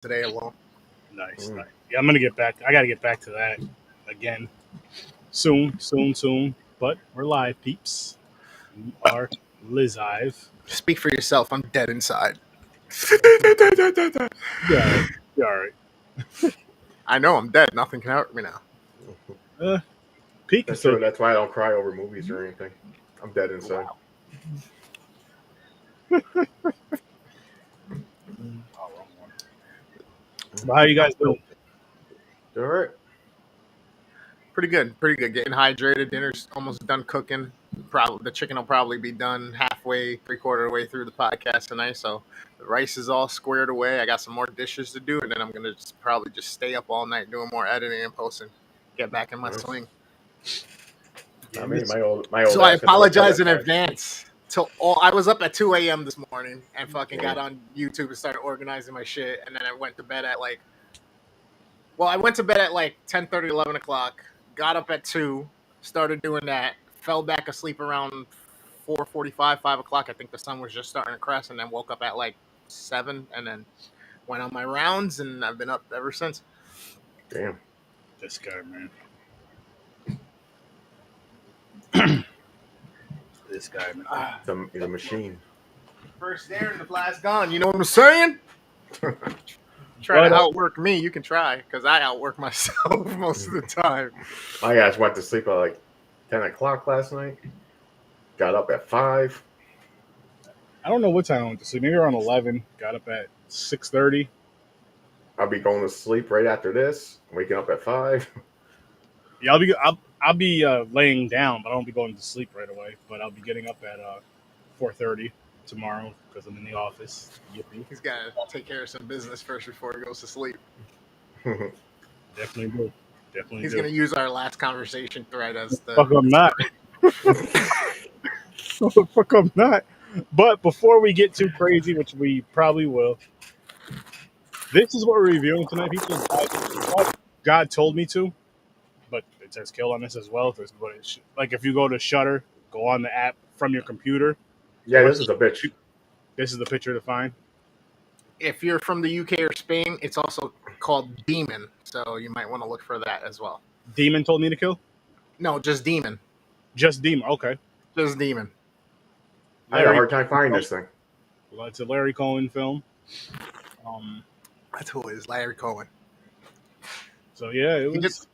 today alone. Nice. Yeah, I'm gonna get back. I gotta get back to that again soon. But we're live, peeps. We are live. Speak for yourself. I'm dead inside. Yeah, all right. I know I'm dead. Nothing can hurt me now. Peak. That's true. That's why I don't cry over movies or anything. I'm dead inside. Wow. Well, how you guys doing? All right. Pretty good. Getting hydrated. Dinner's almost done cooking. Probably the chicken will probably be done halfway, 3/4 of the way through the podcast tonight. So the rice is all squared away. I got some more dishes to do, and then I'm gonna probably just stay up all night doing more editing and posting. Get back in my swing. I mean, my old. So I apologize in advance. I was up at 2 a.m. this morning and fucking got on YouTube and started organizing my shit, and then I went to bed at like 10:30, 11 o'clock. Got up at 2, started doing that, fell back asleep around 4:45, 5 o'clock. I think the sun was just starting to crest, and then woke up at like 7, and then went on my rounds, and I've been up ever since. Damn. This guy, man. This guy, man. The machine. First there and the last gone. You know what I'm saying? Try to outwork me. You can try, because I outwork myself most of the time. My ass went to sleep at like 10 o'clock last night. Got up at 5. I don't know what time I went to sleep. Maybe around 11. Got up at 6:30. I'll be going to sleep right after this. Waking up at 5. Yeah, I'll be laying down, but I won't be going to sleep right away. But I'll be getting up at 4:30 tomorrow because I'm in the office. Yippee. He's got to take care of some business first before he goes to sleep. Definitely do. He's going to use our last conversation thread as the... Fuck, I'm not. Fuck, I'm not. But before we get too crazy, which we probably will, this is what we're reviewing tonight, people. God told me to, but it says kill on this as well. Like if you go to Shutter, go on the app from your computer. Yeah, this is a bitch. This is the picture to find. If you're from the UK or Spain, it's also called Demon, so you might want to look for that as well. Demon told me to kill? No, just Demon. Just Demon, okay. Just Demon. I had a hard time finding this thing. Well, it's a Larry Cohen film. That's who it is, Larry Cohen. So, yeah, it was...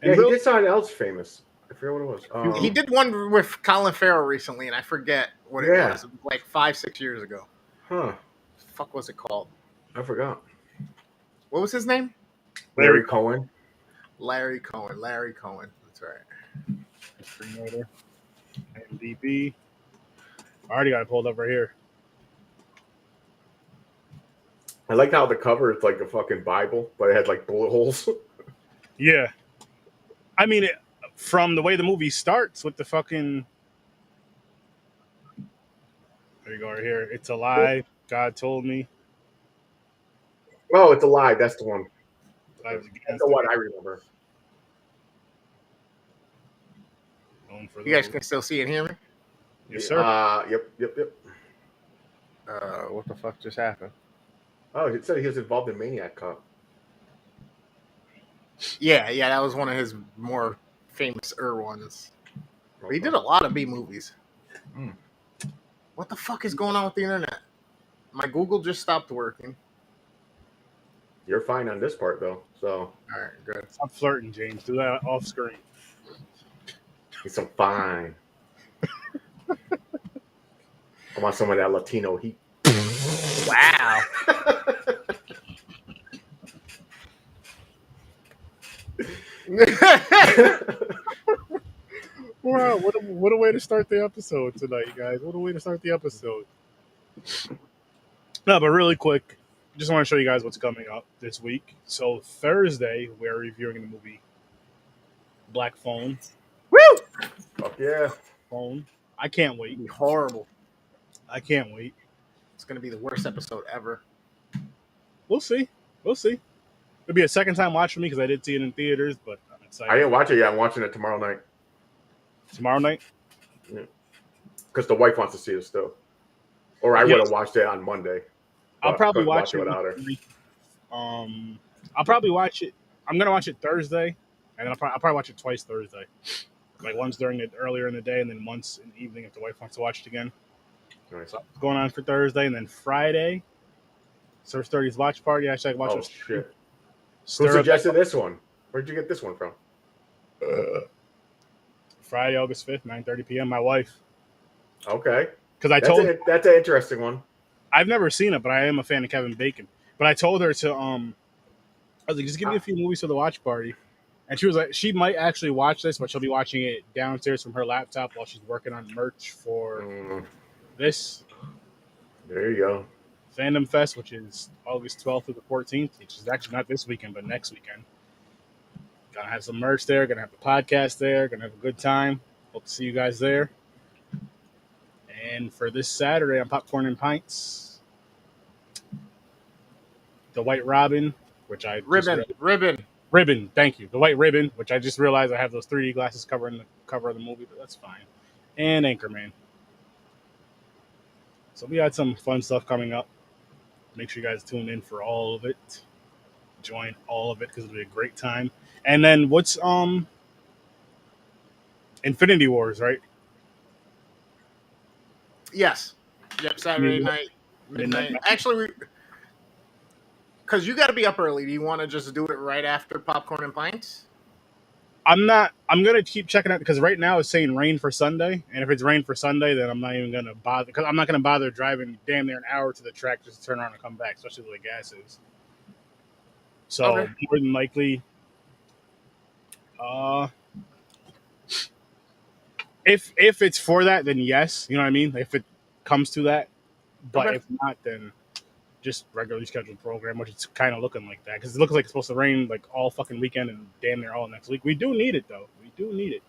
He did something else famous. I forget what it was. He did one with Colin Farrell recently, and I forget what it was. Like 5-6 years ago. Huh. Fuck was it called? I forgot. What was his name? Larry Cohen. Larry Cohen. That's right. Screenwriter. IMDb. I already got it pulled up right here. I like how the cover is like a fucking Bible, but it had like bullet holes. Yeah. I mean, from the way the movie starts with the fucking... There you go, right here. It's a lie. God told me. Oh, it's a lie. That's the one. That's the one I remember. You guys can still see and hear me? Yes, sir. Yep. What the fuck just happened? Oh, it said he was involved in Maniac Cop. Yeah, that was one of his more famous ones. But he did a lot of B movies. What the fuck is going on with the internet? My Google just stopped working. You're fine on this part, though. So. All right, good. Stop flirting, James. Do that off screen. He's so fine. I want some of that Latino heat. Wow. Wow, what a way to start the episode tonight, guys. What a way to start the episode. No, but really quick, just want to show you guys what's coming up this week. So Thursday, we're reviewing the movie Black Phone. Woo! Fuck yeah. Phone. I can't wait. It'll be horrible. I can't wait. It's going to be the worst episode ever. We'll see. It'll be a second time watch for me because I did see it in theaters, but I'm excited. I didn't watch it yet. I'm watching it tomorrow night. Tomorrow night? Yeah. Because the wife wants to see it still. Or I would have watched it on Monday. I'll but I probably couldn't watch watch it it without her. weekly. I'll probably watch it. I'm gonna watch it Thursday, and then I'll probably watch it twice Thursday. Like once earlier in the day, and then once in the evening if the wife wants to watch it again. Nice. So what's going on for Thursday, and then Friday, Sir Sturdy's watch party. Actually, I can watch Oh it. shit! Who Stir up suggested this one? Where'd you get this one from? Friday, August 5th, 9:30 p.m. My wife, Okay, because I that's told that's an interesting one. I've never seen it, but I am a fan of Kevin Bacon. But I told her to I was like, just give me a few movies for the watch party. And she was like, she might actually watch this, but she'll be watching it downstairs from her laptop while she's working on merch for this There you go. Fandom Fest, which is August 12th through the 14th, which is actually not this weekend, but next weekend. Gonna have some merch there, gonna have the podcast there, gonna have a good time. Hope to see you guys there. And for this Saturday on Popcorn and Pints, the White Robin, which I Ribbon, thank you. The White Ribbon, which I just realized I have those 3D glasses covering the cover of the movie, but that's fine. And Anchorman. So we had some fun stuff coming up. Make sure you guys tune in for all of it. Join all of it because it'll be a great time. And then what's Infinity Wars, right? Yes. Yep. Saturday night, midnight. Actually, because you got to be up early. Do you want to just do it right after Popcorn and Pints? I'm gonna keep checking out because right now it's saying rain for Sunday, and if it's rain for Sunday, then I'm not even gonna bother because I'm not gonna bother driving damn near an hour to the track just to turn around and come back, especially the way gas is. So Okay. more than likely, if it's for that, then yes, you know what I mean. If it comes to that, but if not, then just regularly scheduled program, which it's kind of looking like that because it looks like it's supposed to rain like all fucking weekend and damn near all next week. We do need it though. We do need it.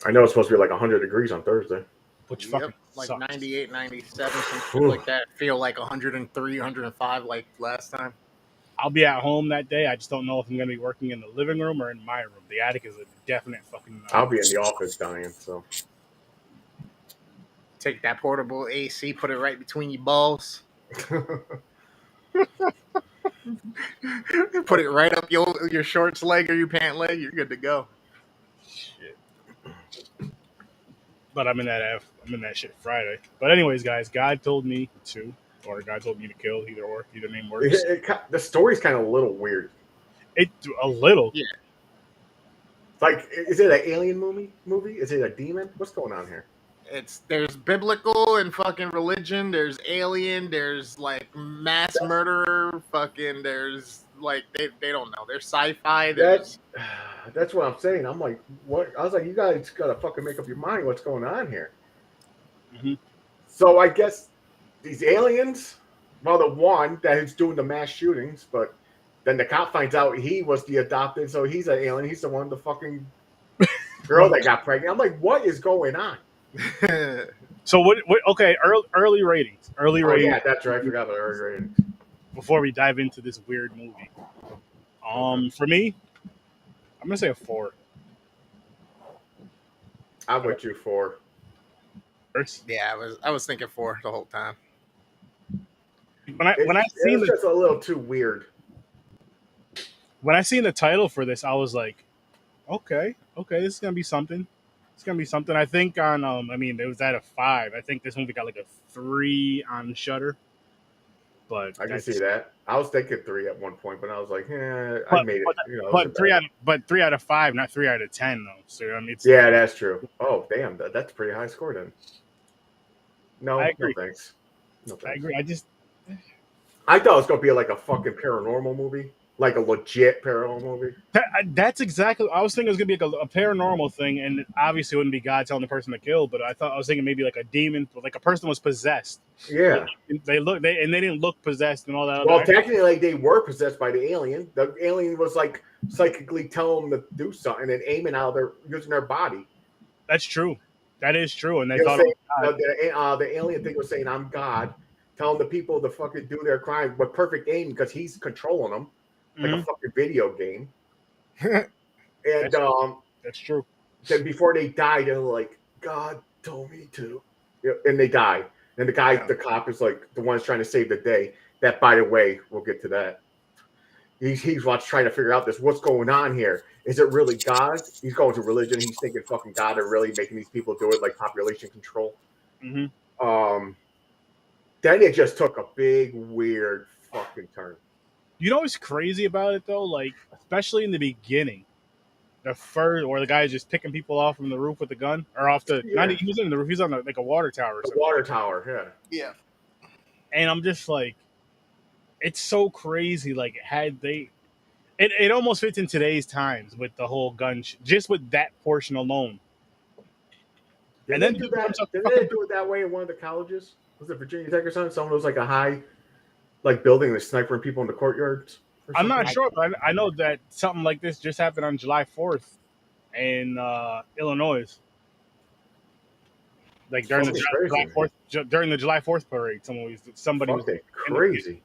I know it's supposed to be like 100 degrees on Thursday. Which fucking like sucks. 98, 97, some shit like that. Feel like 103, 105 like last time. I'll be at home that day. I just don't know if I'm going to be working in the living room or in my room. The attic is a definite fucking. I'll be in the office dying. So take that portable AC, put it right between your balls. Put it right up your shorts leg or your pant leg. You're good to go. Shit. But I'm in that shit Friday. But anyways, guys, God told me to, or God told me to kill. Either name works. The story's kind of a little weird. A little. Yeah. Like, is it an alien movie? Is it a demon? What's going on here? There's biblical and fucking religion. There's alien. There's like mass murderer. Fucking there's like they don't know. There's sci-fi. That's what I'm saying. I'm like, what? I was like, you guys gotta fucking make up your mind. What's going on here? Mm-hmm. So I guess these aliens. Well, the one that is doing the mass shootings, but then the cop finds out he was the adopted, so he's an alien. He's the one, the fucking girl that got pregnant. I'm like, what is going on? So what? Okay, early ratings. Early ratings. Yeah, that's right. I forgot about early ratings. Before we dive into this weird movie, for me, I'm gonna say a 4. I'm with you 4. Yeah, I was thinking 4 the whole time. When I seen it's just a little too weird. When I seen the title for this, I was like, okay, this is gonna be something. It's gonna be something. I think on it was at a 5. I think this movie got like a 3 on Shudder. But I can see that. I was thinking 3 at one point, but I was like, I made it. But 3 out of 5, not 3 out of 10 though. So I mean, that's true. Oh damn, that's a pretty high score then. No, I agree. No thanks. I agree. I thought it was gonna be like a fucking paranormal movie, like a legit paranormal movie. That's exactly. I was thinking it was gonna be like a paranormal thing, and obviously it wouldn't be God telling the person to kill. But I was thinking maybe like a demon, like a person was possessed. Yeah, they didn't look possessed and all that. Well, technically, like, they were possessed by the alien. The alien was like psychically telling them to do something and aiming out using their body. That's true. That is true. And they thought the alien thing was saying, "I'm God," telling the people to fucking do their crime with perfect aim because he's controlling them like a fucking video game. And that's true. Then before they die, they're like, "God told me to," and they die. And the guy, the cop, is like the one's trying to save the day. That, by the way, we'll get to that. He's trying to figure out what's going on here. Is it really God? He's going to religion. He's thinking fucking God are really making these people do it, like population control. Mm-hmm. Then it just took a big weird fucking turn. You know what's crazy about it though? Like, especially in the beginning, the guy is just picking people off from the roof with a gun, or off the he was in the roof. He's on like a water tower. Or something. Water tower, yeah. And I'm just like, it's so crazy. Like, it almost fits in today's times with the whole gun, just with that portion alone. Didn't they do it that way in one of the colleges? Was it Virginia Tech or something? Someone was like a high, like building and snipering people in the courtyards. I'm not sure, but I know that something like this just happened on July 4th in Illinois. Like during the July 4th parade, somebody was crazy.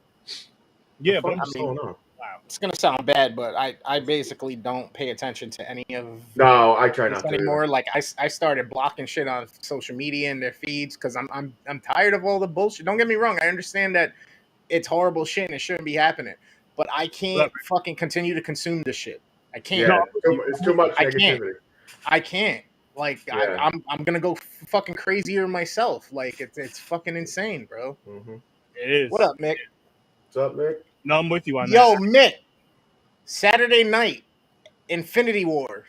Yeah, but wow. It's gonna sound bad, but I basically don't pay attention to any of. No, I try not to anymore. Like I started blocking shit on social media and their feeds because I'm tired of all the bullshit. Don't get me wrong, I understand that it's horrible shit and it shouldn't be happening, but I can't fucking continue to consume this shit. I can't. Yeah, it's too much negativity. I can't. Like I'm gonna go fucking crazier myself. Like it's fucking insane, bro. Mm-hmm. It is. What up, Mick? What's up, Mick? No, I'm with you on that. Yo, Mick. Saturday night, Infinity War.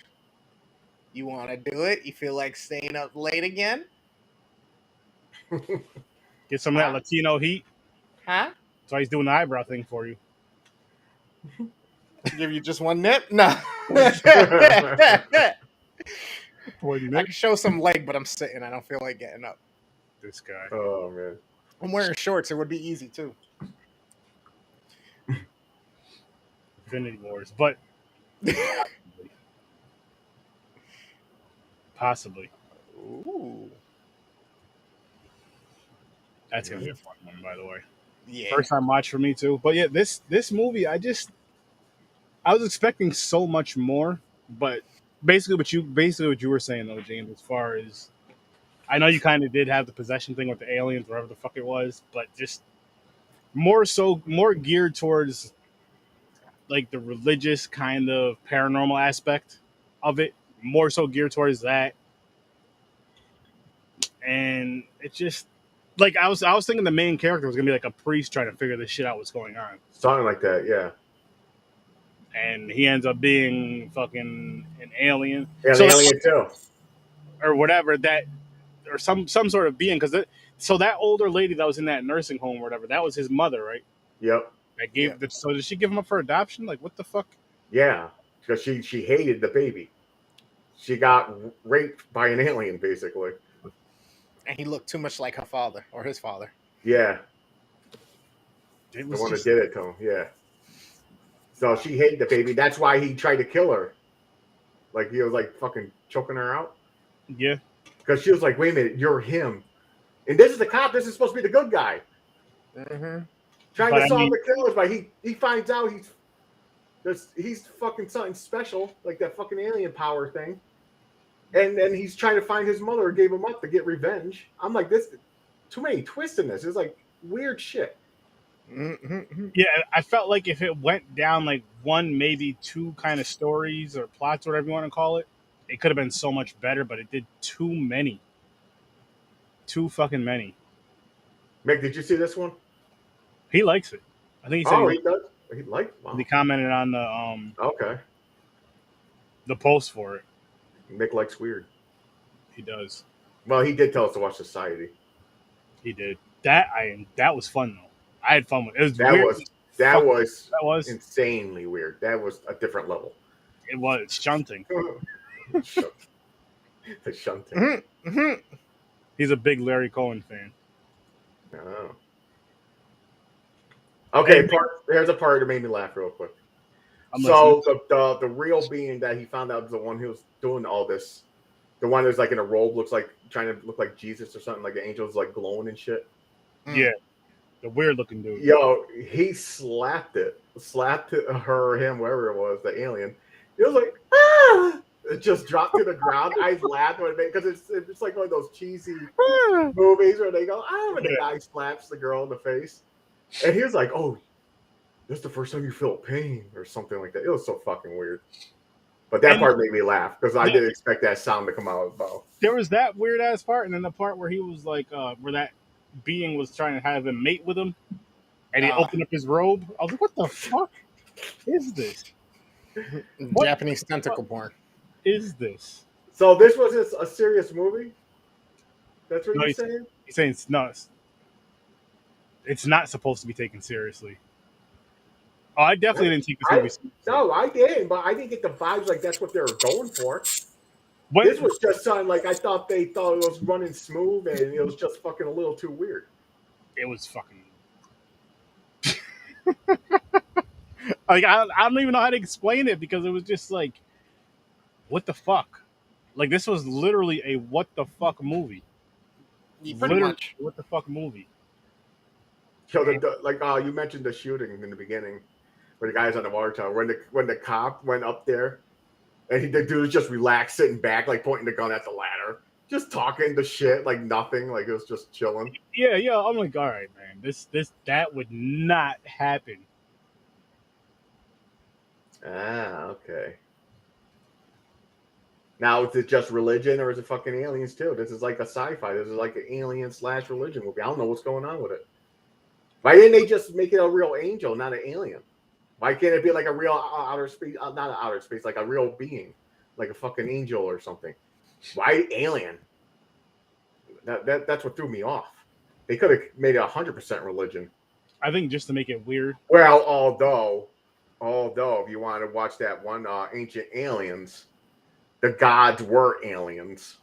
You want to do it? You feel like staying up late again? Get some of that Latino heat. Huh? That's why he's doing the eyebrow thing for you. Give you just one nip? No. I can show some leg, but I'm sitting. I don't feel like getting up. This guy. Oh, man. I'm wearing shorts. It would be easy, too. Infinity Wars, but possibly. Ooh. That's gonna be a fun one, by the way. Yeah. First time watch for me too. But yeah, this movie, I was expecting so much more, but basically what you were saying though, James, as far as I know you kind of did have the possession thing with the aliens, whatever the fuck it was, but just more geared towards like the religious kind of paranormal aspect of it, more so geared towards that. And it just like I was thinking the main character was gonna be like a priest trying to figure this shit out what's going on. Something like that, yeah. And he ends up being fucking an alien. Yeah, an alien too. Or whatever or some sort of being, because so that older lady that was in that nursing home or whatever, that was his mother, right? Yep. So did she give him up for adoption? Like, what the fuck? Yeah, because she hated the baby. She got raped by an alien, basically. And he looked too much like her father or his father. Yeah. The one that did it to him, yeah. So she hated the baby. That's why he tried to kill her. Like, he was like fucking choking her out. Yeah. Because she was like, wait a minute, you're him. And this is the cop. This is supposed to be the good guy. Mm-hmm. Trying to solve the killers, but he finds out he's fucking something special, like that fucking alien power thing. And then he's trying to find his mother who gave him up to get revenge. I'm like, this too many twists in this. It's like weird shit. Mm-hmm. Yeah, I felt like if it went down like one, maybe two kind of stories or plots, whatever you want to call it, it could have been so much better, but it did too many. Too fucking many. Mick, did you see this one? He likes it. I think he said he does. He liked it. Wow. He commented on the the post for it. Mick likes weird. He does. Well, he did tell us to watch Society. He did. That was fun though. I had fun with it. That was insanely weird. That was a different level. It was shunting. The shunting. Mm-hmm. Mm-hmm. He's a big Larry Cohen fan. Oh. Okay, here's a part that made me laugh real quick. So the real being that he found out was the one who was doing all this, the one that's like in a robe, looks like trying to look like Jesus or something, like the angel's like glowing and shit. Yeah, the weird looking dude. Yo, he slapped her, him, wherever it was, the alien. It was like, ah! it just dropped to the ground. I laughed when because it's like one of those cheesy movies where they go, when the guy slaps the girl in the face, and he was like, "Oh, this is the first time you felt pain," or something like that. It was so fucking weird. But that part made me laugh because I didn't expect that sound to come out of his mouth. There was that weird ass part, and then the part where he was like, where that being was trying to have him mate with him, and he opened up his robe. I was like, "What the fuck is this? Japanese tentacle porn. Is this?" So this was a serious movie. That's what you're saying? He's saying it's not supposed to be taken seriously. Oh, I definitely didn't take this movie seriously. No, I didn't, but I didn't get the vibes like that's what they were going for. What? This was just something like I thought they thought it was running smooth, and it was just fucking a little too weird. It was fucking. Like I don't even know how to explain it because it was just like, what the fuck? Like this was literally a what the fuck movie. Pretty much. What the fuck movie? So you mentioned the shooting in the beginning, where the guy's on the water tower. When the cop went up there, and the dude was just relaxed, sitting back, like pointing the gun at the ladder, just talking the shit like nothing, like it was just chilling. Yeah. I'm like, all right, man, that would not happen. Ah, okay. Now, is it just religion or is it fucking aliens too? This is like a sci-fi. This is like an alien / religion movie. I don't know what's going on with it. Why didn't they just make it a real angel, not an alien? Why can't it be like a real outer space, not an outer space, like a real being, like a fucking angel or something? Why alien? That's what threw me off. They could have made it 100% religion. I think just to make it weird. Well, although if you want to watch that one Ancient Aliens, the gods were aliens.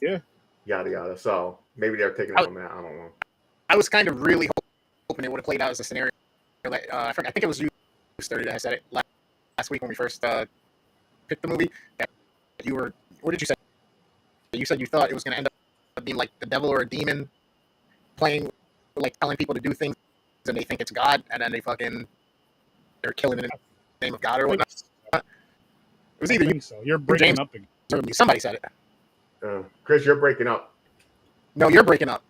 Yeah. Yada yada. So maybe they're taking it from that. I don't know. I was kind of really hoping it would have played out as a scenario. Like, I think it was you who started. I said it last week when we first picked the movie. You were. What did you say? You said you thought it was going to end up being like the devil or a demon playing, like telling people to do things, and they think it's God, and then they're killing it in the name of God or whatnot. It was either you. So you're breaking James up again. or somebody said it. Chris, you're breaking up. No, you're breaking up.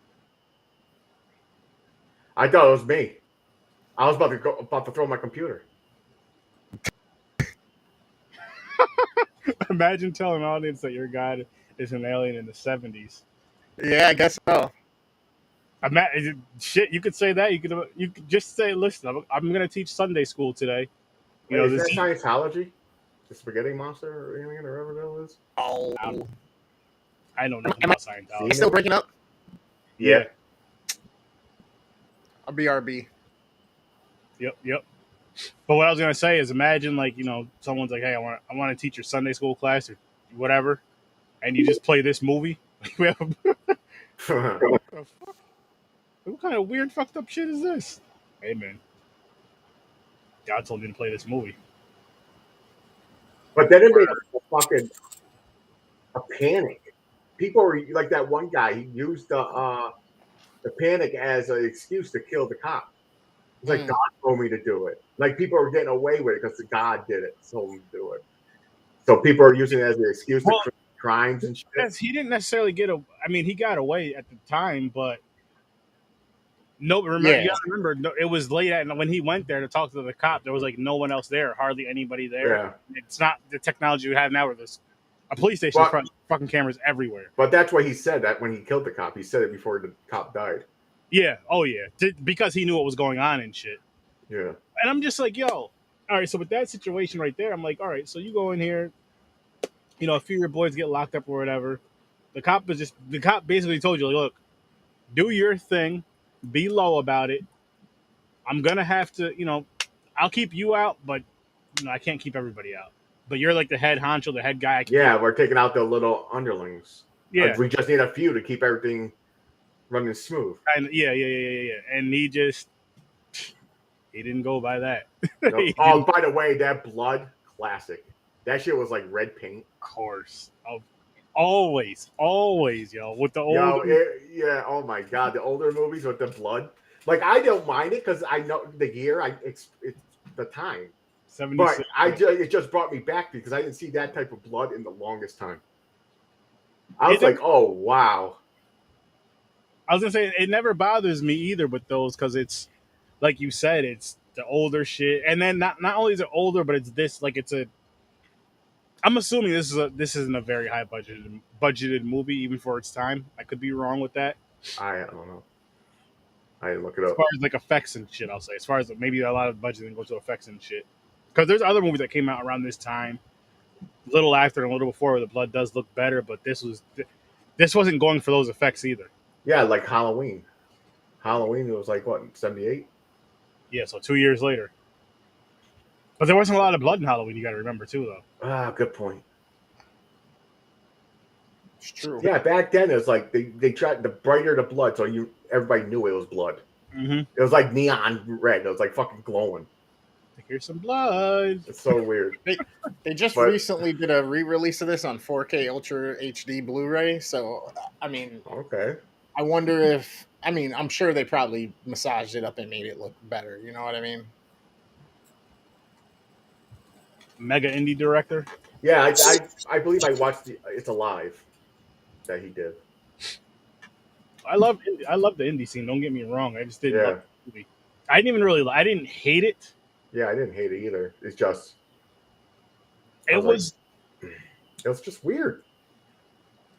I thought it was me. I was about to throw my computer. Imagine telling an audience that your God is an alien in the 70s. Yeah, I guess so. Shit, you could say that. You could just say, "Listen, I'm going to teach Sunday school today." Is that Scientology? The spaghetti monster or alien or whatever that was? Oh, I don't know about Scientology. You still breaking up? Yeah. A BRB. Yep. But what I was gonna say is, imagine someone's like, "Hey, I want to teach your Sunday school class or whatever," and you just play this movie. What the fuck? What kind of weird, fucked up shit is this? Hey, man, God told me to play this movie. But then it made a panic. People were like that one guy. He used the panic as an excuse to kill the cop. It's like God told me to do it. Like people are getting away with it because God did it, told him to do it. So people are using it as an excuse to commit crimes and shit. He didn't necessarily he got away at the time, but no. Remember, you gotta remember, it was late at when he went there to talk to the cop. There was like no one else there, hardly anybody there. Yeah. It's not the technology we have now, where there's a police station in front, fucking cameras everywhere. But that's why he said that when he killed the cop. He said it before the cop died. Yeah. Oh, yeah. Because he knew what was going on and shit. Yeah. And I'm just like, yo. All right, so with that situation right there, I'm like, all right, so you go in here, a few of your boys get locked up or whatever. The cop basically told you, like, look, do your thing, be low about it. I'm going to have to, I'll keep you out, but I can't keep everybody out. But you're like the head honcho, the head guy. We're taking out the little underlings. Yeah. We just need a few to keep everything running smooth. And yeah. And he didn't go by that. No. Oh, by the way, that blood, classic. That shit was like red paint. Of course. Always, yo. With the old. Oh my God. The older movies with the blood. Like, I don't mind it because I know the year, it's the time. 76. it just brought me back because I didn't see that type of blood in the longest time. I was It like, oh wow. I was gonna say it never bothers me either with those because it's like you said, it's the older shit, and then not only is it older, but it's this like it's a. I'm assuming this isn't a very high budgeted movie even for its time. I could be wrong with that. I don't know. I didn't look it As up. far as like effects and shit, I'll say. As far as maybe a lot of budgeting goes to effects and shit. Because there's other movies that came out around this time, a little after and a little before, where the blood does look better. But this wasn't going for those effects either. Yeah, like Halloween. Halloween was like what, 78? Yeah, so 2 years later. But there wasn't a lot of blood in Halloween. You got to remember too, though. Ah, good point. It's true. Yeah, back then it was like they tried the brighter the blood, so everybody knew it was blood. Mm-hmm. It was like neon red. It was like fucking glowing. Here's some blood. It's so weird. They just recently did a re-release of this on 4K Ultra HD Blu-ray. So, I mean, Okay. I wonder if, I mean, I'm sure they probably massaged it up and made it look better. You know what I mean? Mega indie director. Yeah, I believe I watched It's Alive that he did. I love the indie scene. Don't get me wrong. I just didn't Yeah. love the movie. I didn't hate it. Yeah, I didn't hate it either. It's just It was just weird.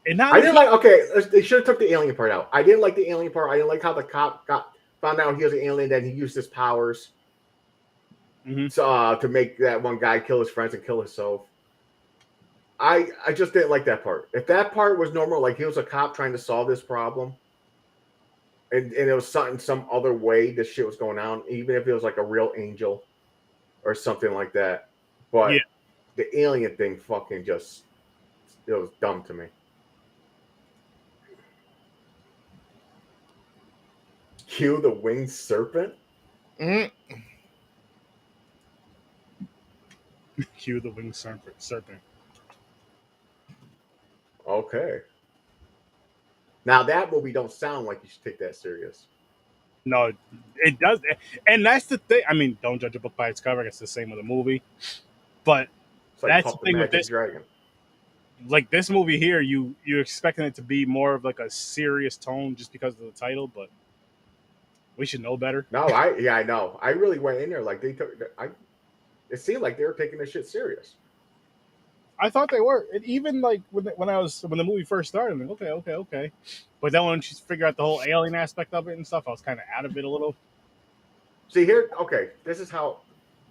and not I didn't like. Okay, they should have took the alien part out. I didn't like the alien part. I didn't like how the cop found out he was an alien. Then he used his powers to make that one guy kill his friends and kill himself. I just didn't like that part. If that part was normal, like he was a cop trying to solve this problem, and it was some other way this shit was going on, even if it was like a real angel or something like that. But yeah. the alien thing fucking just, it was dumb to me. Cue the winged serpent? Mm-hmm. Cue the winged serpent. Okay. Now that movie don't sound like you should take that serious. No, it does, and that's the thing. I mean, don't judge a book by its cover. It's the same with the movie, but It's like that's the Puff the thing with Magic this. Dragon. Like this movie here, you're expecting it to be more of like a serious tone just because of the title, but we should know better. No, I know. I really went in there like they took. It seemed like they were taking this shit serious. I thought they were. And even like when the movie first started, I'm like, okay. But then when she figured out the whole alien aspect of it and stuff, I was kind of out of it a little. See here, okay, this is how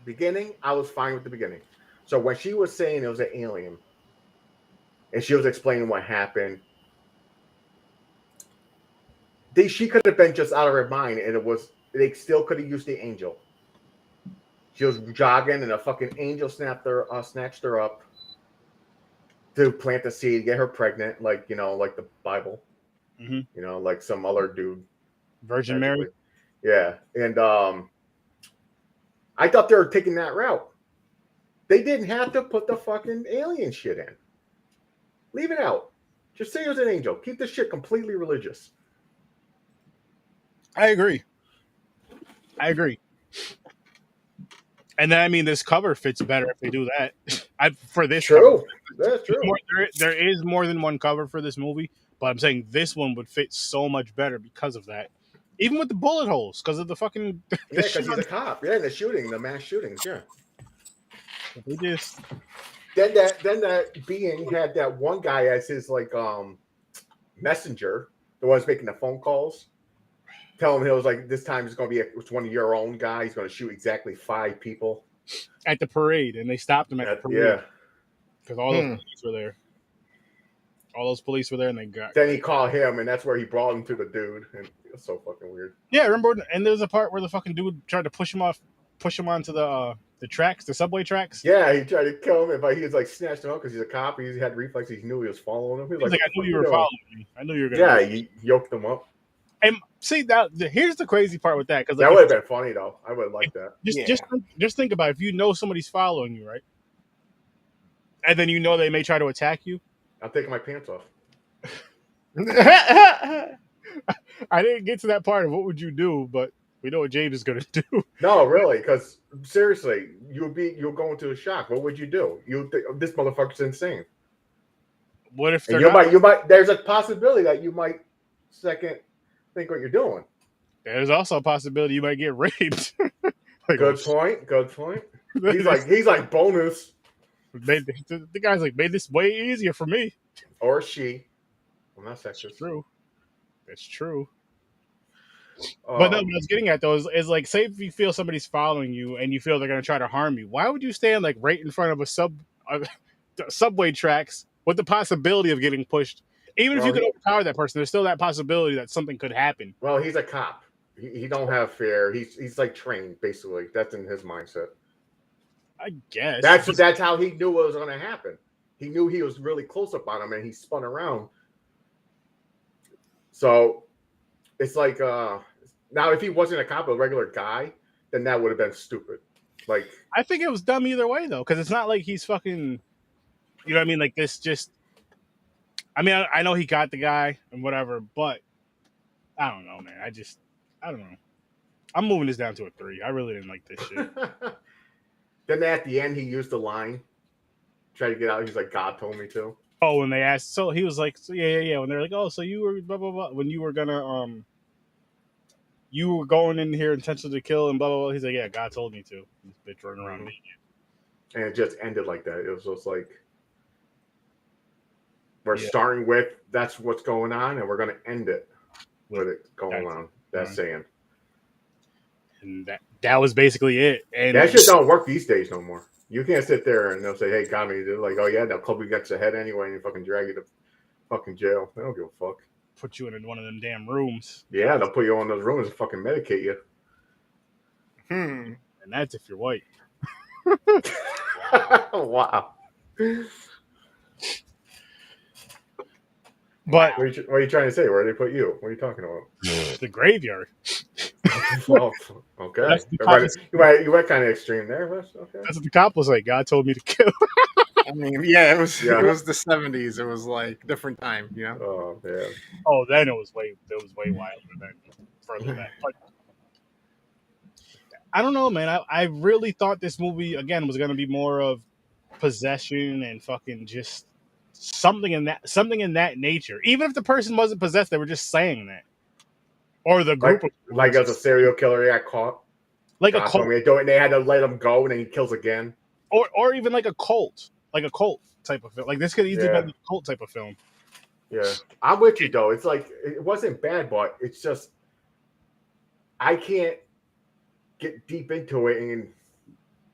beginning, I was fine with the beginning. So when she was saying it was an alien and she was explaining what happened, she could have been just out of her mind and they still could have used the angel. She was jogging and a fucking angel snatched her up to plant the seed, get her pregnant, like the Bible, like some other dude, Virgin Mary. Yeah, and I thought they were taking that route. They didn't have to put the fucking alien shit in. Leave it out. Just say it was an angel. Keep this shit completely religious. I agree. And then I mean, this cover fits better if they do that. For this, True, cover. That's true. There is more than one cover for this movie, but I'm saying this one would fit so much better because of that. Even with the bullet holes, because of the fucking Yeah, because he's a cop. Yeah, the mass shootings. Yeah. They just Then that being had that one guy as his messenger, the one who's making the phone calls. Tell him he was like, this time it's going to be it's one of your own guys. He's going to shoot exactly 5 people at the parade, and they stopped him at the parade. Yeah, because all those police were there. All those police were there, and they got. Then he called him, and that's where he brought him to the dude, and it was so fucking weird. Yeah, remember? And there's a part where the fucking dude tried to push him onto the tracks, the subway tracks. Yeah, he tried to kill him, but he was like snatched him up because he's a cop. He had reflexes. He knew he was following him. He was like, I knew you were following me. I knew you were gonna. Yeah, he yoked him up. And see that here's the crazy part with that, because that would have been funny though. I would like that. Just think about it. If you know somebody's following you, right, and then they may try to attack you. I'm taking my pants off. I didn't get to that part of what would you do, but We know what James is gonna do. No, really, because seriously, you'll go into a shock. What would you do? You think this motherfucker's insane. What if And they're not? you might. There's a possibility that you might second think what you're doing. There's also a possibility you might get raped. Like, Good point. He's this- like bonus the guy's like made this way easier for me. or she. I'm not It's sexist. true. It's true. But no, what I was getting at though is like, say if you feel somebody's following you and you feel they're gonna try to harm you, why would you stand like right in front of a subway tracks with the possibility of getting pushed? Even if you could overpower that person, there's still that possibility that something could happen. Well, he's a cop. He don't have fear. He's like trained basically. That's in his mindset. I guess That's how he knew what was going to happen. He knew he was really close up on him, and he spun around. So it's like now if he wasn't a cop, a regular guy, then that would have been stupid. Like I think it was dumb either way though, because it's not like he's fucking. You know what I mean? Like this just. I mean, I know he got the guy and whatever, but I don't know, man. I don't know. I'm moving this down to a 3. I really didn't like this shit. Then at the end, he used the line, try to get out. He's like, "God told me to." Oh, when they asked, so he was like, so yeah. When they're like, oh, so you were blah blah blah. When you were gonna you were going in here intentionally to kill and blah blah blah. He's like, yeah, God told me to. This bitch running around me. And it just ended like that. It was just like we're starting with that's what's going on, and we're gonna end it with it going on. That's saying. And that was basically it. And that shit don't work these days no more. You can't sit there and they'll say, "Hey, got me." They're like, "Oh yeah, they'll club you against the head anyway, and fucking drag you to fucking jail." They don't give a fuck. Put you in one of them damn rooms. Yeah, they'll put you in those rooms and fucking medicate you. And that's if you're white. Wow. But what are you trying to say? Where they put you? What are you talking about? The graveyard. Well, okay. You went kind of extreme there. Okay. That's what the cop was like. God told me to kill. I mean, yeah, it was the 70s. It was like different time, you know. Oh man. Oh, then it was way wilder than further back. But I don't know, man. I really thought this movie again was going to be more of possession and fucking just something in that nature. Even if the person wasn't possessed, they were just saying that. Or the group like as a serial killer, he got caught. Like a cult. And they had to let him go, and then he kills again. Or even like a cult type of film. Like this could easily be a cult type of film. Yeah, I'm with you though. It's like it wasn't bad, but it's just I can't get deep into it, and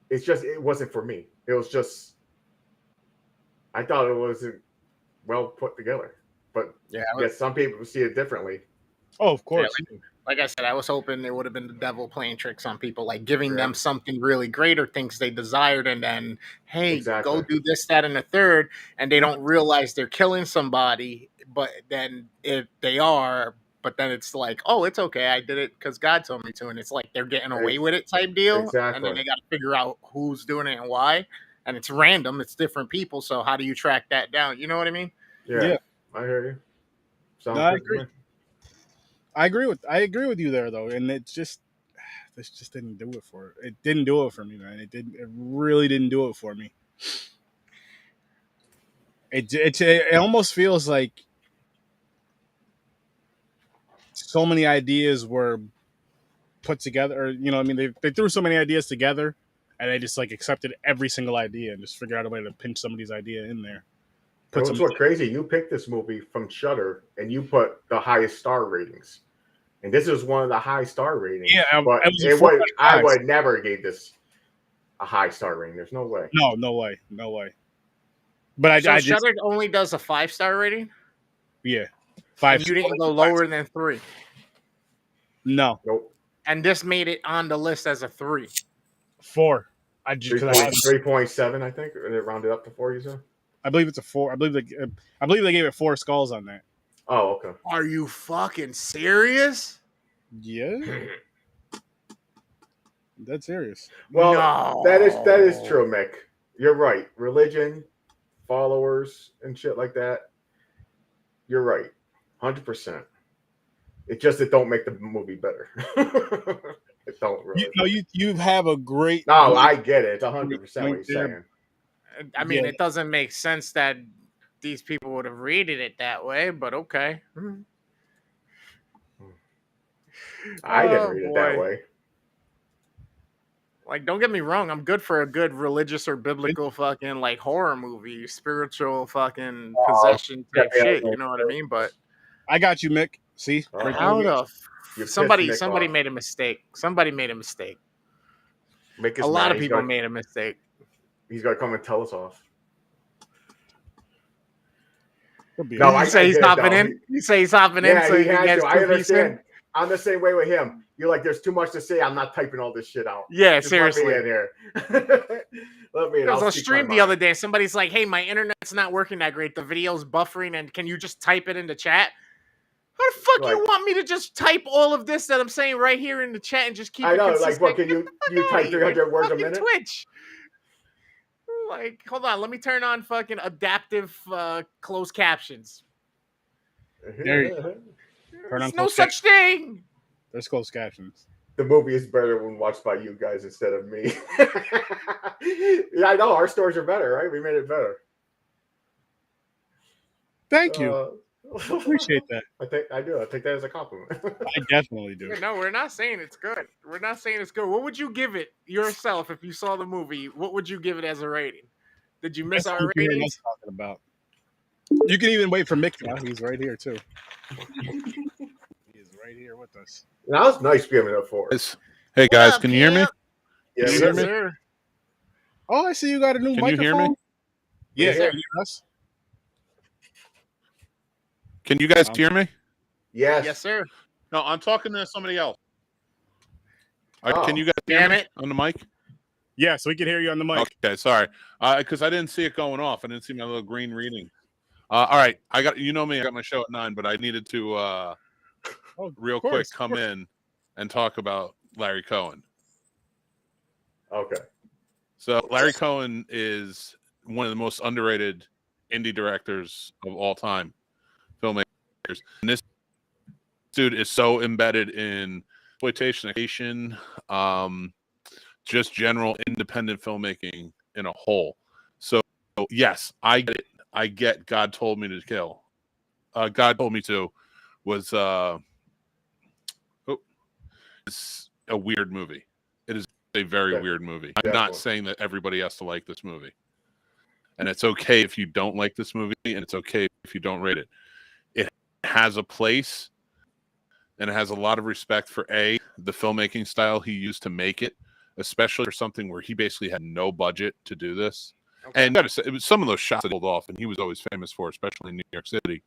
it wasn't for me. It was just I thought it wasn't well put together, but I guess some people see it differently. Oh, of course. Yeah, like I said, I was hoping it would have been the devil playing tricks on people, like giving them something really great or things they desired, and then, hey, go do this, that, and the third, and they don't realize they're killing somebody, but then if they are, but then it's like, oh, it's okay, I did it because God told me to, and it's like they're getting away with it type deal, and then they got to figure out who's doing it and why, and it's random, it's different people, so how do you track that down? You know what I mean? Yeah. I hear you. I agree. I agree with you there though, and this just didn't do it for it. It didn't do it for me, man. It really didn't do it for me. It almost feels like so many ideas were put together, or you know, I mean, they threw so many ideas together, and they just like accepted every single idea and just figured out a way to pinch somebody's idea in there. What's crazy? You picked this movie from Shudder, and you put the highest star ratings, and this is one of the high star ratings. Yeah, but I would never give this a high star rating. There's no way. No way. But I Shudder only does a 5-star rating. Yeah, 5. You didn't go lower than 3. No. Nope. And this made it on the list as a 3. 4. 3.7, I think. Or they rounded up to 4. You said. I believe it's a 4. I believe they gave it 4 skulls on that. Oh, okay. Are you fucking serious? Yeah. That's serious. Well, no. that is true, Mick. You're right. Religion, followers, and shit like that. You're right. 100%. It don't make the movie better. don't really. You have a great. No, I get it. It's 100% what he's there. saying. I mean, Yeah. it doesn't make sense that these people would have rated it that way, but okay. I didn't Oh, read it that boy. way. Like, don't get me wrong, I'm good for a good religious or biblical fucking like horror movie, spiritual fucking possession type shit. You know what I mean? But I got you, Mick. See, Uh-huh. how the You pissed somebody Mick off. made a mistake. Somebody made a mistake. Mick is A lot mad. of people made a mistake. He's gonna come and tell us off. No, you say he's hopping in. You say he's hopping in. So he has to. I understand. In? I'm the same way with him. You're like, there's too much to say. I'm not typing all this shit out. Yeah, Just seriously. Let me in here. Let me in. I was on stream the other day. Somebody's like, "Hey, my internet's not working that great. The video's buffering, and can you just type it into chat?" How the fuck you want me to just type all of this that I'm saying right here in the chat and just keep it consistent? Like, what can you type 300 words a minute? Twitch. Like, hold on, let me turn on fucking adaptive closed captions. There you go. There's no such thing. There's closed captions. The movie is better when watched by you guys instead of me. Yeah, I know our stories are better, right? We made it better. Thank you. Appreciate that. I do. I take that as a compliment. I definitely do. No, we're not saying it's good. We're not saying it's good. What would you give it yourself if you saw the movie? What would you give it as a rating? Did you miss our ratings? Talking about. You can even wait for Mick now. He's right here too. He is right here with us. That was nice giving it for us. Hey guys, can you hear me? Yes, sir. Oh, I see you got a new microphone. Can you hear me? Yeah, sir. Yes. Can you guys hear me? Yes. Yes, sir. No, I'm talking to somebody else. Oh. Can you guys hear me on the mic? Yes, we can hear you on the mic. Okay, sorry. Because I didn't see it going off. I didn't see my little green reading. All right, I got me. I got my show at 9, but I needed to real quick come in and talk about Larry Cohen. Okay. So Larry Cohen is one of the most underrated indie directors of all time, filmmakers. And this dude is so embedded in exploitation, just general independent filmmaking in a whole. So yes, I get it. I get God Told Me to Kill. God Told Me To was it's a weird movie. It is a very weird movie. I'm not saying that everybody has to like this movie. And it's okay if you don't like this movie, and it's okay if you don't rate it. It has a place, and it has a lot of respect for the filmmaking style he used to make it, especially for something where he basically had no budget to do this. Okay. And it was some of those shots that he pulled off, and he was always famous for, especially in New York City.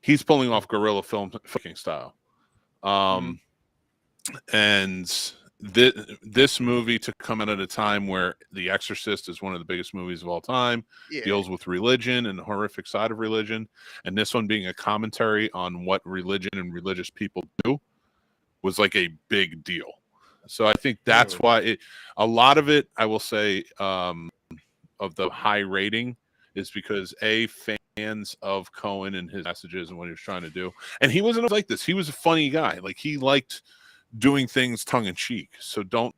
He's pulling off guerrilla filmmaking style. And this movie to come out at a time where The Exorcist is one of the biggest movies of all time, deals with religion and the horrific side of religion, and this one being a commentary on what religion and religious people do was like a big deal. So I think that's why a lot of it, I will say, of the high rating is because fans of Cohen and his messages and what he was trying to do. And he wasn't like this. He was a funny guy. Like, he liked doing things tongue in cheek. So don't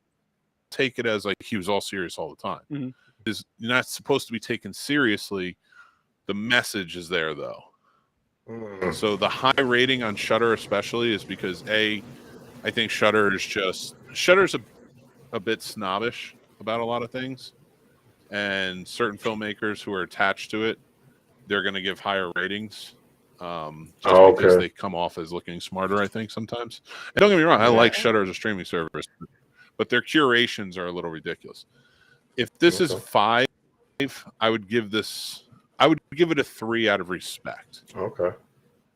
take it as like he was all serious all the time. You're not supposed to be taken seriously. The message is there though. So the high rating on Shudder especially is because I think Shudder's a bit snobbish about a lot of things, and certain filmmakers who are attached to it, they're going to give higher ratings because they come off as looking smarter, I think, sometimes. And don't get me wrong, I like Shudder as a streaming service, but their curations are a little ridiculous. If this is 5, I would give it a 3 out of respect. Okay.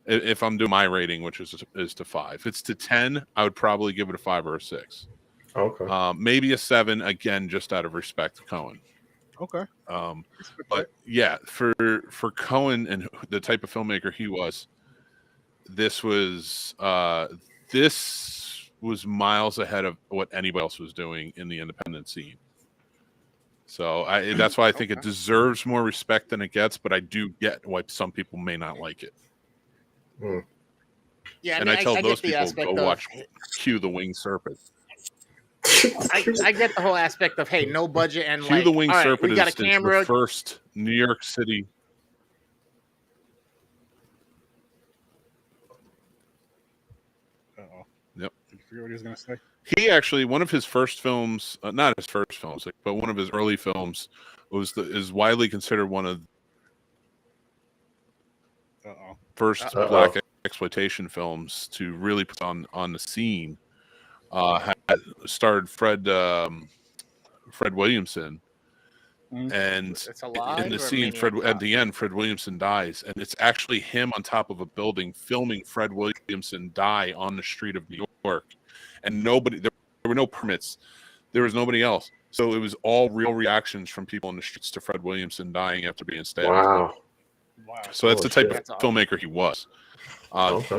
If I'm doing my rating, which is to 5. If it's to 10, I would probably give it a 5 or a 6. Okay. Maybe a 7, again, just out of respect to Cohen. Okay. But yeah, for Cohen and the type of filmmaker he was, this was miles ahead of what anybody else was doing in the independent scene. So that's why I think it deserves more respect than it gets, but I do get why some people may not like it. Yeah, and I tell those people, go watch Q the Winged Serpent. I get the whole aspect of, hey, no budget and Hugh like, the Winged all right, Serpent we got a is the camera. first New York City. Uh-oh. Yep. Did you forget what he was going to say? He actually, one of his first films, not his first films, but one of his early films is widely considered one of first black exploitation films to really put on the scene. Had starred Fred Williamson, and It's alive in the or scene, at the end, Fred Williamson dies, and it's actually him on top of a building filming Fred Williamson die on the street of New York, and there were no permits, there was nobody else, so it was all real reactions from people in the streets to Fred Williamson dying after being stabbed. Wow. So that's the type of awesome. filmmaker he was.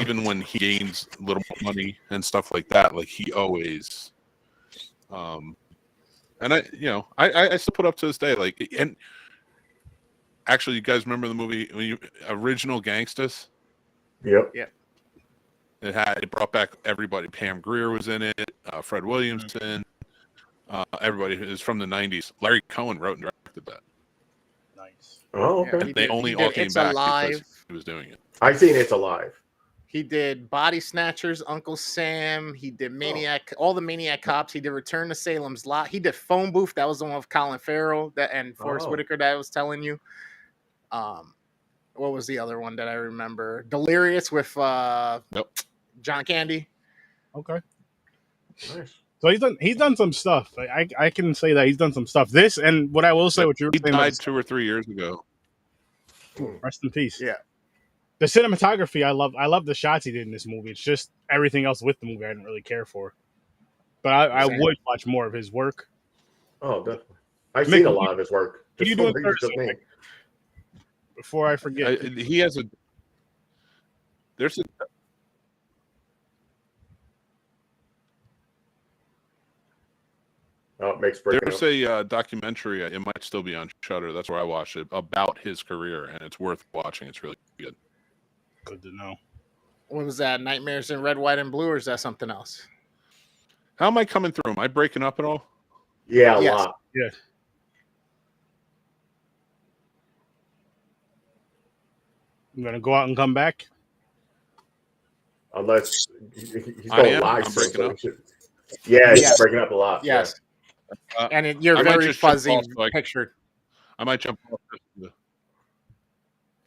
Even when he gains a little more money and stuff like that, like he always, and I still put up to this day, like, and actually, you guys remember the movie Original Gangsters? Yep. It brought back everybody. Pam Grier was in it. Fred Williamson. Everybody is from the '90s. Larry Cohen wrote and directed that. Nice. Oh, okay. They only all came back because he was doing it. I've seen It's Alive. He did Body Snatchers, Uncle Sam. He did Maniac, all the Maniac Cops. He did Return to Salem's Lot. He did Phone Booth. That was the one with Colin Farrell and Forrest Whitaker that I was telling you. What was the other one that I remember? Delirious with John Candy. Okay. Nice. So he's done some stuff. I can say that he's done some stuff. This, and what I will say, what you were saying, he died 2 or 3 years ago. Rest in peace. Yeah. The cinematography, I love the shots he did in this movie. It's just everything else with the movie I didn't really care for. But I would watch more of his work. Oh, definitely. I've seen a lot of his work. What are you doing Thursday? Before I forget. He has there's a there's a documentary. It might still be on Shudder. That's where I watched it, about his career, and it's worth watching. It's really good. Good to know. What was that? Nightmares in Red, White, and Blue, or is that something else? How am I coming through? Am I breaking up at all? Yeah, a lot. Yeah. I'm gonna go out and come back. Unless he's going live. I'm breaking up. Yeah, he's breaking up a lot. Yes. And you're very fuzzy pictured. I might jump off. All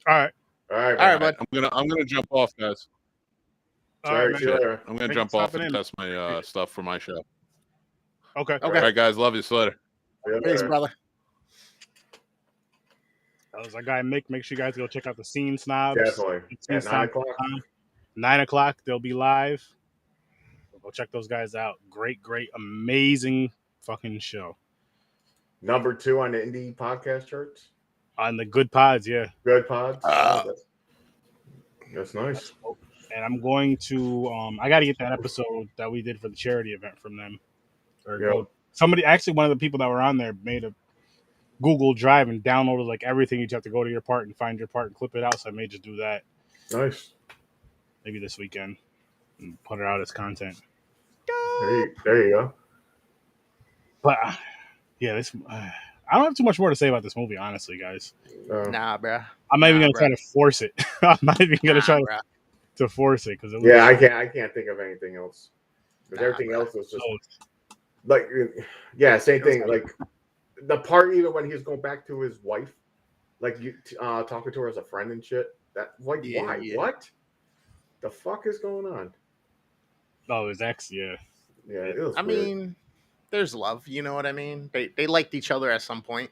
right. All right, bud. I'm gonna jump off, guys. All right, see you later. I'm gonna jump off and test my stuff for my show. Okay. All right, guys. Love you. See you later. Peace, brother. That was our guy Mick. Make sure you guys go check out the Scene Snobs. Definitely. At 9 o'clock. 9 o'clock, they'll be live. Go check those guys out. Great, amazing fucking show. Number 2 on the indie podcast charts. On the Good Pods, yeah. Good Pods. That's nice. And I'm going to I got to get that episode that we did for the charity event from them. Somebody, actually, one of the people that were on there made a Google Drive and downloaded like everything. You'd have to go to your part and find your part and clip it out. So I may just do that. Nice. Maybe this weekend and put it out as content. There you go. But yeah, this I don't have too much more to say about this movie, honestly, guys. Nah, bro. I'm not even gonna try to force it. I'm not even gonna try to force it because I can't think of anything else. Because everything else was just like same thing. Like the part even when he was going back to his wife, like you talking to her as a friend and shit. That why? What? The fuck is going on? Oh, his ex, yeah. It was I mean, there's love, you know what I mean? They liked each other at some point.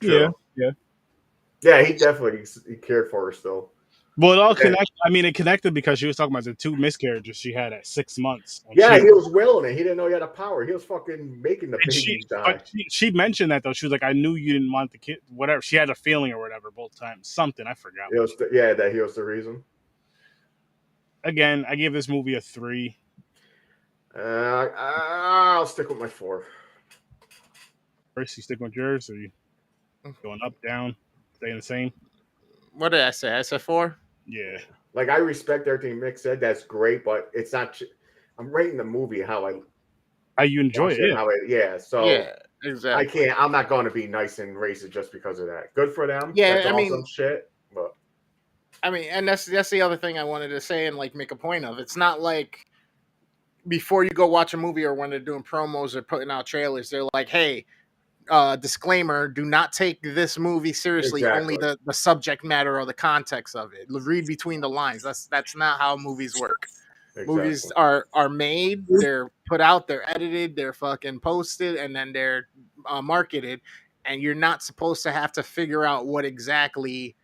True. Yeah, he definitely he cared for her still. Well, it all connected. I mean, it connected because she was talking about the 2 miscarriages she had at 6 months. Yeah, he was willing it. He didn't know he had a power. He was fucking making the baby die. But she mentioned that, though. She was like, I knew you didn't want the kid. Whatever. She had a feeling or whatever both times. Something. I forgot. That he was the reason. Again, I gave this movie a 3. I'll stick with my 4. First, you stick with yours, or you going up, down, staying the same? What did I say? I said 4? Yeah. Like, I respect everything Mick said. That's great, but it's not. I'm rating the movie how how you enjoy watch it. how it. Yeah, so Yeah, exactly. I'm not going to be nice and racist just because of that. Good for them. Yeah, That's I awesome mean, shit. But and that's the other thing I wanted to say and like make a point of. It's not like before you go watch a movie or when they're doing promos or putting out trailers, they're like, "Hey, disclaimer: do not take this movie seriously. Only exactly. the subject matter or the context of it. Read between the lines. That's not how movies work. Movies Exactly. are made, they're put out, they're edited, they're fucking posted, and then they're marketed. And you're not supposed to have to figure out what exactly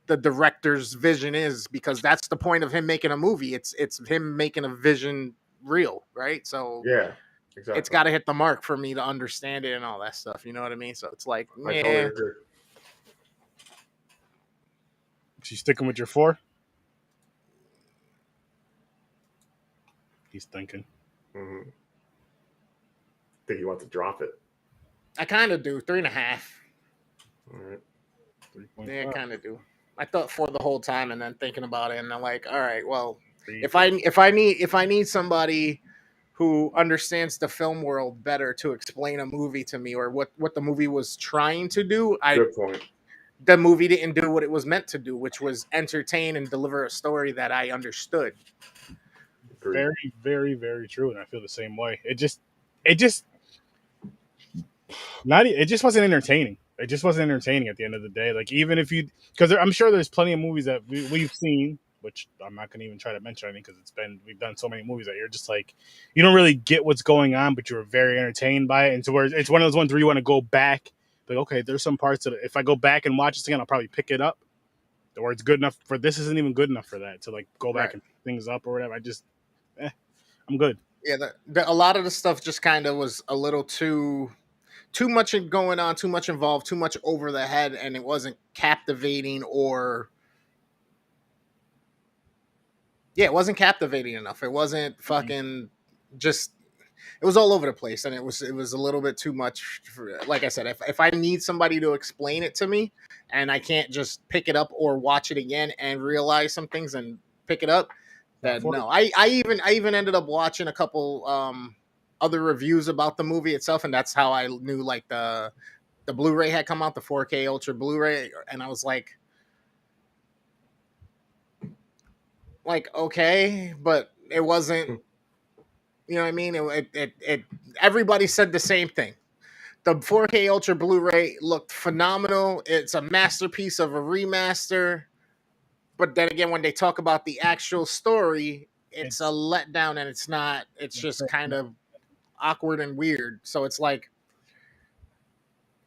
the director's vision is, because that's the point of him making a movie. It's him making a vision real, right? So Yeah, it's exactly. got to hit the mark for me to understand it and all that stuff. You know what I mean? So it's like, I totally yeah, agree. So you sticking with your 4? He's thinking. Mm-hmm. Think you want to drop it? I kind of do 3.5. All right. 3.5. Yeah, I kind of do. I thought 4 the whole time, and then thinking about it, and I'm like, all right, well, 3, if I need somebody who understands the film world better to explain a movie to me, or what the movie was trying to do, Good point. the movie didn't do what it was meant to do, which was entertain and deliver a story that I understood. Agreed. very, very, very true, and I feel the same way. It just it just wasn't entertaining. It just wasn't entertaining at the end of the day. Like, even if you, because I'm sure there's plenty of movies that we've seen, which I'm not going to even try to mention anything because we've done so many movies that you're just like, you don't really get what's going on, but you're very entertained by it. And so where it's one of those ones where you want to go back, like, okay, there's some parts that if I go back and watch this again, I'll probably pick it up. Or it's good enough for this isn't even good enough for that to like go back Right. and pick things up or whatever. I'm good. Yeah, a lot of the stuff just kind of was a little too much going on, too much involved, too much over the head, and it wasn't captivating, or it wasn't captivating enough. It wasn't fucking just. It was all over the place, and it was a little bit too much. Like I said, if I need somebody to explain it to me, and I can't just pick it up or watch it again and realize some things and pick it up, then no. I even ended up watching a couple other reviews about the movie itself, and that's how I knew like the Blu-ray had come out, the 4K Ultra Blu-ray, and I was like okay, but it wasn't. You know what I mean? It everybody said the same thing. The 4K Ultra Blu-ray looked phenomenal. It's a masterpiece of a remaster. But then again, when they talk about the actual story, it's a letdown, and it's not. It's just kind of awkward and weird. So it's like,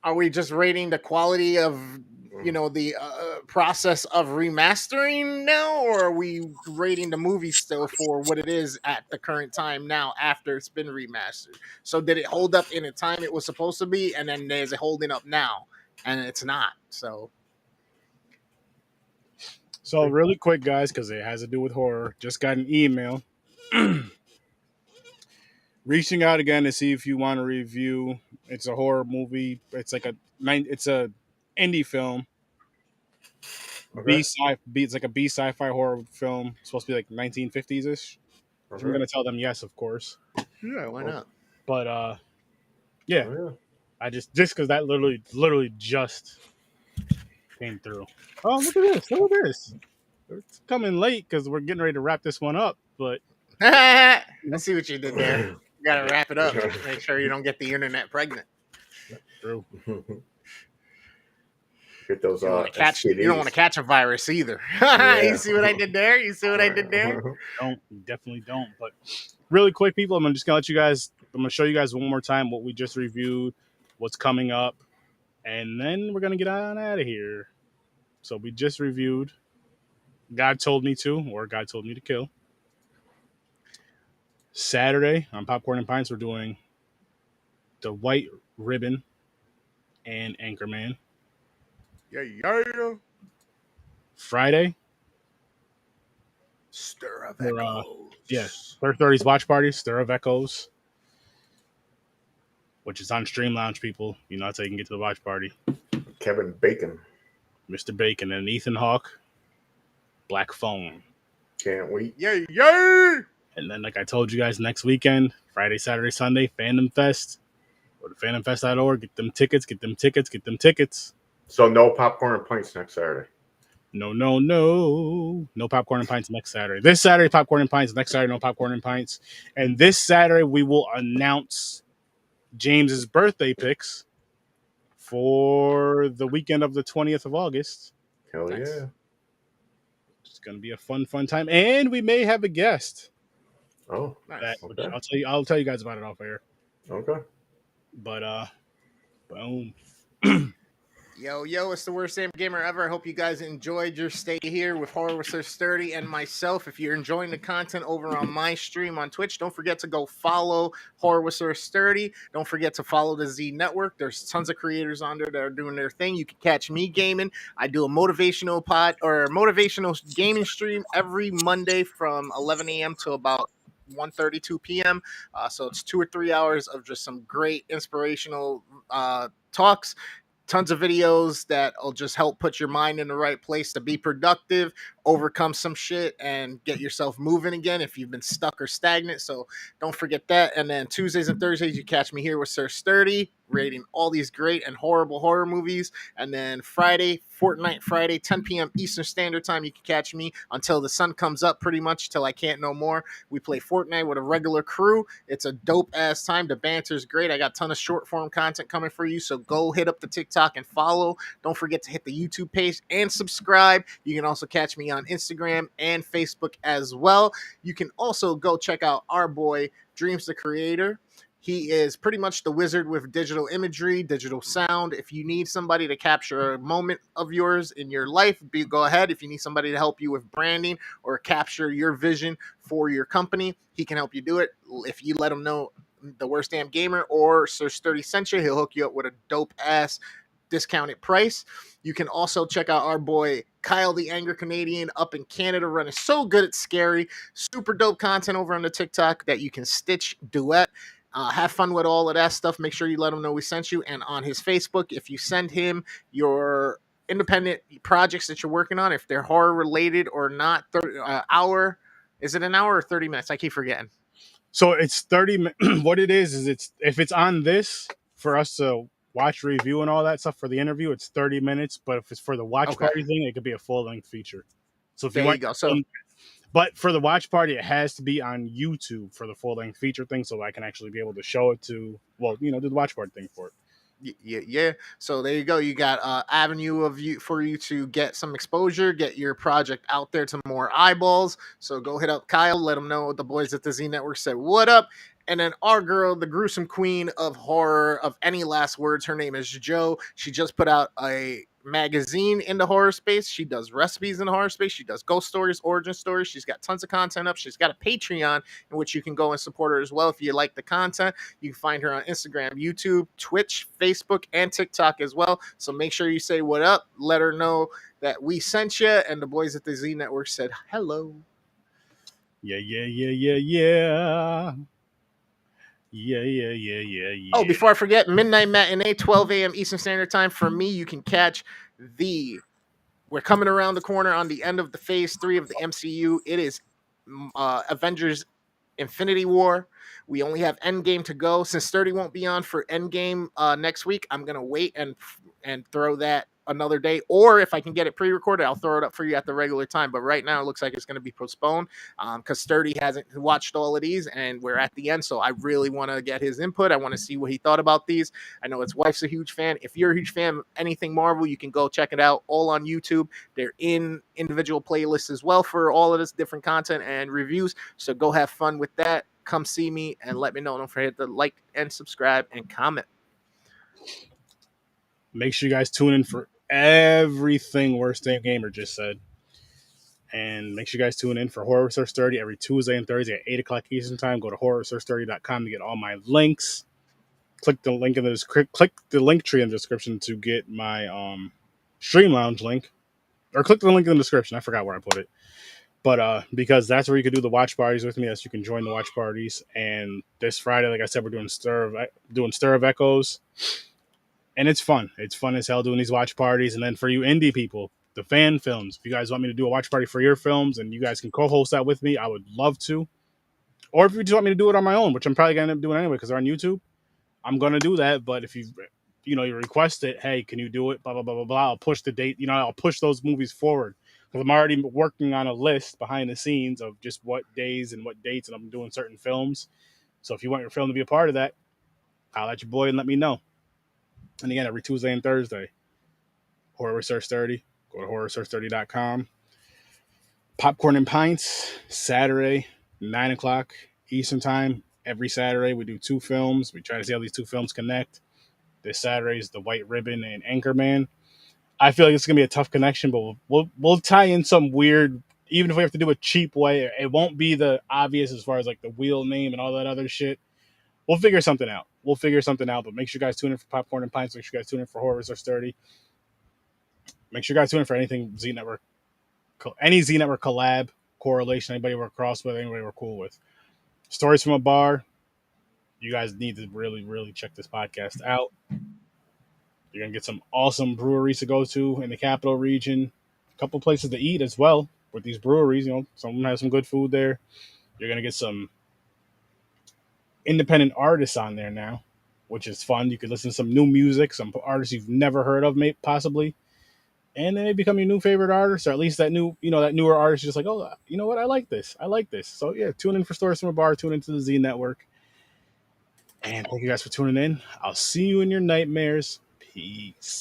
are we just rating the quality of the process of remastering now, or are we rating the movie still for what it is at the current time now after it's been remastered? So did it hold up in the time it was supposed to be, and then is it holding up now, and it's not? So Really quick, guys, because it has to do with horror, just got an email reaching out again to see if you want to review. It's a horror movie. It's like it's a indie film. Okay. It's like a B sci-fi horror film. It's supposed to be like 1950s ish. Okay. I'm gonna tell them yes, of course. yeah, why not? But yeah, Oh, yeah. I just because that literally just came through. Oh, look at this! Look at this! It's coming late because we're getting ready to wrap this one up. But I see what you did there. You gotta wrap it up. Make sure you don't get the internet pregnant. true. Get those You don't want to catch a virus either. Yeah. You see what I did there? You see what I did there? Definitely don't. But really quick, people, I'm just gonna let you guys. I'm gonna show you guys one more time what we just reviewed, what's coming up, and then we're gonna get on out of here. So we just reviewed God Told Me To, or God Told Me to Kill. Saturday on Popcorn and Pints, we're doing The White Ribbon and Anchorman. Yeah. Friday, Stir of we're Echoes. 30's Watch Party, Stir of Echoes, which is on Stream Lounge, people. You know, that's how you can get to the watch party. Kevin Bacon. Mr. Bacon and Ethan Hawke, Black Phone. Can't wait. Yeah. And then, like I told you guys, next weekend, Friday, Saturday, Sunday, Fandom Fest. Go to fandomfest.org. Get them tickets. Get them tickets. Get them tickets. So no popcorn and pints next Saturday. No, no, no. No popcorn and pints next Saturday. This Saturday, popcorn and pints. Next Saturday, no popcorn and pints. And this Saturday, we will announce James's birthday picks for the weekend of the 20th of August. Hell yeah. It's going to be a fun time. And we may have a guest. Oh, That, okay. I'll tell you guys about it off air. Okay. But, boom. Yo, it's the worst damn gamer ever. I hope you guys enjoyed your stay here with Horror with Sir Sturdy and myself. If you're enjoying the content over on my stream on Twitch, don't forget to go follow Horror with Sir Sturdy. Don't forget to follow the Z Network. There's tons of creators on there that are doing their thing. You can catch me gaming. I do a motivational motivational gaming stream every Monday from 11 a.m. to about 1:32 p.m. So it's 2 or 3 hours of just some great inspirational talks. Tons of videos that will just help put your mind in the right place to be productive, overcome some shit, and get yourself moving again if you've been stuck or stagnant. So don't forget that. And then Tuesdays and Thursdays, you catch me here with Sir Sturdy, rating all these great and horrible horror movies. And then Friday, Fortnite Friday, 10 p.m. Eastern Standard Time, you can catch me until the sun comes up, pretty much till I can't no more. We play Fortnite with a regular crew. It's a dope ass time. The banter's great. I got a ton of short form content coming for you, so go hit up the TikTok and follow. Don't forget to hit the YouTube page and subscribe. You can also catch me on Instagram and Facebook as well. You can also go check out our boy Dreams the Creator. He is pretty much the wizard with digital imagery, digital sound. If you need somebody to capture a moment of yours in your life, go ahead. If you need somebody to help you with branding or capture your vision for your company, he can help you do it. If you let him know the worst damn gamer or Sir Sturdy sent you, he'll hook you up with a dope ass discounted price. You can also check out our boy Kyle the Angry Canadian up in Canada, running so good it's scary. Super dope content over on the TikTok that you can stitch, duet. Have fun with all of that stuff. Make sure you let him know we sent you. And on his Facebook, if you send him your independent projects that you're working on, if they're horror related or not, is it an hour or 30 minutes? I keep forgetting. So it's 30. What it is it's if it's on this for us to watch, review, and all that stuff for the interview, it's 30 minutes. But if it's for the watch party thing, it could be a full length feature. So if there you go. So. But for the watch party, it has to be on YouTube for the full-length feature thing, so I can actually be able to show it to, do the watch party thing for it. Yeah. So there you go. You got avenue for you to get some exposure, get your project out there to more eyeballs. So go hit up Kyle, let him know the boys at the Z Network said what up. And then our girl, the gruesome queen of horror, of any last words, her name is Jo. She just put out a magazine in the horror space. She does recipes in the horror space. She does ghost stories, origin stories. She's got tons of content up. She's got a Patreon in which you can go and support her as well if you like the content. You can find her on Instagram, YouTube, Twitch, Facebook, and TikTok as well. So make sure you say what up. Let her know that we sent you, and the boys at the Z Network said hello. Yeah. Oh, before I forget, Midnight Matinee, 12 a.m. Eastern Standard Time. For me, you can catch we're coming around the corner on the end of the phase 3 of the MCU. It is Avengers Infinity War. We only have Endgame to go. Since Sturdy won't be on for Endgame next week, I'm going to wait and throw that another day, or if I can get it pre-recorded, I'll throw it up for you at the regular time. But right now it looks like it's going to be postponed because Sturdy hasn't watched all of these and we're at the end, so I really want to get his input. I want to see what he thought about these. I know his wife's a huge fan. If you're a huge fan of anything Marvel, you can go check it out all on YouTube. They're in individual playlists as well for all of this different content and reviews, so go have fun with that. Come see me and let me know. Don't forget to like and subscribe and comment. Make sure you guys tune in for everything Worst Damn Gamer just said. And make sure you guys tune in for Horror with Sir Sturdy every Tuesday and Thursday at 8 o'clock Eastern Time. Go to horrorsir.sturdy.com to get all my links. Click the link in the click the link tree in the description to get my Stream Lounge link. Or click the link in the description. I forgot where I put it. But because that's where you can do the watch parties with me. That's you can join the watch parties. And this Friday, like I said, we're doing Stir of Echoes. And it's fun. It's fun as hell doing these watch parties. And then for you indie people, the fan films. If you guys want me to do a watch party for your films and you guys can co-host that with me, I would love to. Or if you just want me to do it on my own, which I'm probably gonna end up doing anyway because they're on YouTube, I'm gonna do that. But if you request it, hey, can you do it? Blah blah blah blah blah. I'll push the date. I'll push those movies forward because I'm already working on a list behind the scenes of just what days and what dates, and I'm doing certain films. So if you want your film to be a part of that, holler at your boy and let me know. And again, every Tuesday and Thursday, Horror with Sir Sturdy. Go to horrorsir30.com. Popcorn and Pints, Saturday, 9 o'clock Eastern Time. Every Saturday, we do 2 films. We try to see how these 2 films connect. This Saturday is The White Ribbon and Anchorman. I feel like it's going to be a tough connection, but we'll tie in some weird, even if we have to do a cheap way, it won't be the obvious as far as like the wheel name and all that other shit. We'll figure something out. But make sure you guys tune in for Popcorn and Pints. Make sure you guys tune in for Horrors Are Sturdy. Make sure you guys tune in for anything Z Network, any Z Network collab, correlation, anybody we're cross with, anybody we're cool with. Stories from a Bar. You guys need to really, really check this podcast out. You're going to get some awesome breweries to go to in the capital region. A couple places to eat as well with these breweries. Some of them have some good food there. You're going to get some independent artists on there now, which is fun. You could listen to some new music, some artists you've never heard of, maybe, possibly. And they may become your new favorite artist, or at least that newer artist. You're just like, oh, you know what? I like this. So yeah, tune in for Stories from a Bar. Tune into the Z Network. And thank you guys for tuning in. I'll see you in your nightmares. Peace.